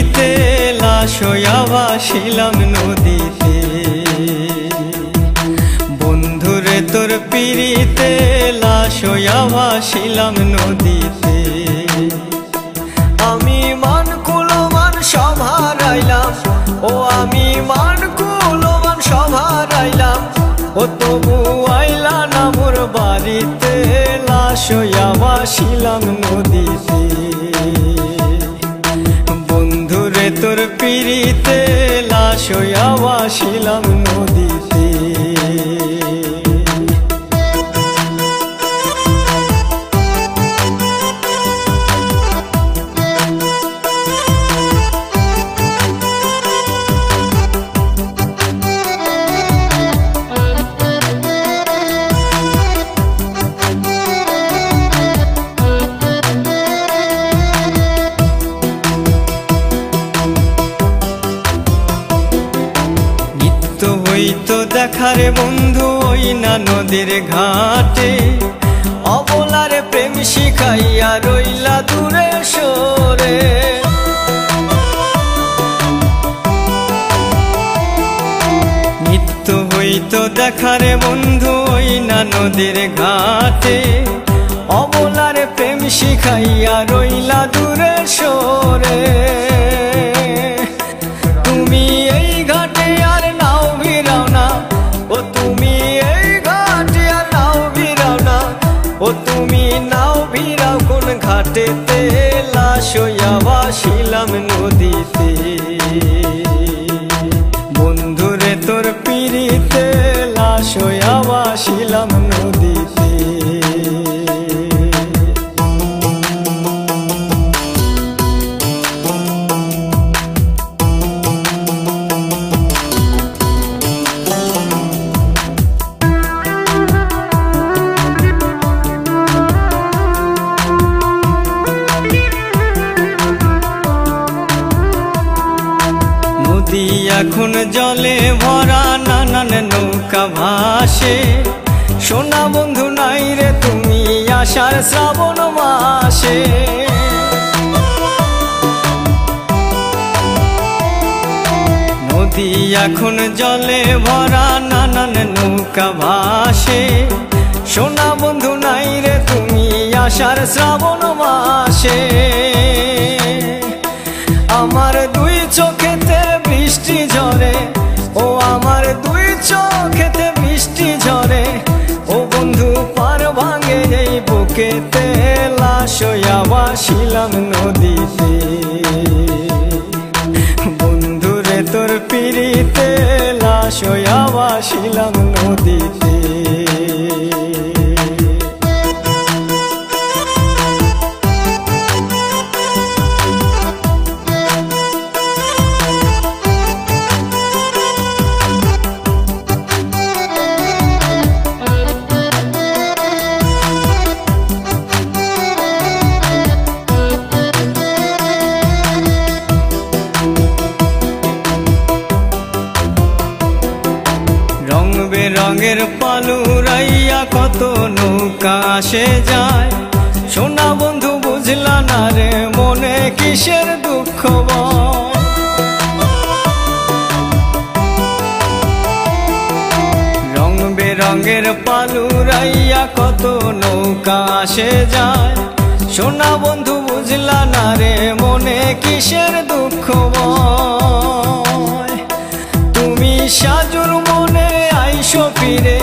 পিড়িতে লাশ হইয়া ভাসিলাম নদীতে। বন্ধুরে তোর পিড়িতে লাশ হইয়া ভাসিলাম নদীতে। আমি মান কুলমান সব হারাইলাম, ও আমি মান কুলমান সব হারাইলাম, ও তবু আইলা না মোর বাড়িতে, লাশ হইয়া ভাসিলাম নদীতে। বন্ধুরে তোর পিড়িতে লাশ হইয়া ভাসিলাম নদীতে। হইতো দেখারে বন্ধু ওই না নদীর ঘাটে, অবলারে প্রেম শিখাইয়া রইলা দূরে সরে। নিত্য হইতো দেখারে বন্ধু ওই না নদীর ঘাটে, অবলারে প্রেম শিখাইয়া রইলা দূরে সরে। তুমি এই ঘাটে আর নাও ভিড়াও না, ও তুমি এই ঘাটে আর নাও ভিড়াও না, ও তুমি নাও ভিড়াও কোন ঘাটেতে, লাশ হইয়া ভাসিলাম নদীতে। বন্ধুরে তোর পিড়িতে লাশ হইয়া ভাসিলাম নদীতে। নদী এখন জলে ভরা, নানান নৌকা ভাসে, সোনা বন্ধু নাই রে তুমি আষাঢ় শ্রাবণ মাসে। নদী এখন জলে ভরা, নানান নৌকা ভাসে, সোনা বন্ধু নাই রে তুমি আষাঢ় শ্রাবণ মাসে। আমার দুই চোখেতে বৃষ্টি ঝরে, ও আমার দুই চোখেতে বৃষ্টি ঝরে, ও বন্ধু পার ভাঙে এই বুকেতে, লাশ হইয়া ভাসিলাম নদীতে। বন্ধুরে তোর পিড়িতে লাশ হইয়া ভাসিলাম নদীতে। রং বেরঙের পালুরাইয়া কত নৌকা আসে যায়, সোনা বন্ধু বুঝলা না রে মনে কিসের দুঃখ বল। রং বেরঙের পালুরাইয়া কত নৌকা আসে যায়, সোনা বন্ধু বুঝলা না রে মনে কিসের দুঃখ বল। তুমি সাজুর মনে আইসো ফিরে,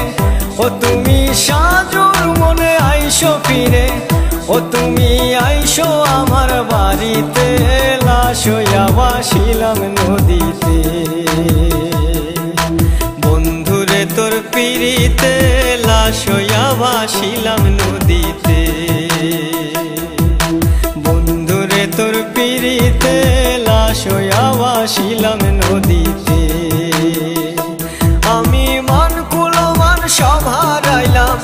ও তুমি সাজুর মনে আইসো ফিরে, ও তুমি আইসো আমার বাড়িতে, লাশ হইয়া ভাসিলাম নদীতে। বন্ধুরে তোর পিড়িতে লাশ হইয়া ভাসিলাম নদীতে। বন্ধুরে তোর পিড়িতে লাশ হইয়া ভাসিলাম নদীতে। আমি মান কুলমান সব হারাইলাম,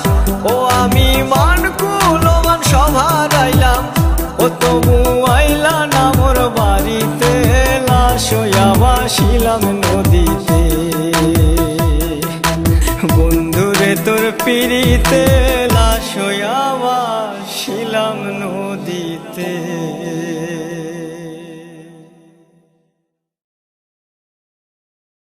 ও আমি মান কুলমান সব হারাইলাম, ও তবু আইলা না মোর বাড়িতে, লাশ হইয়া ভাসিলাম নদীতে। বন্ধুরে তোর পিড়িতে লাশ হইয়া ভাসিলাম নদীতে।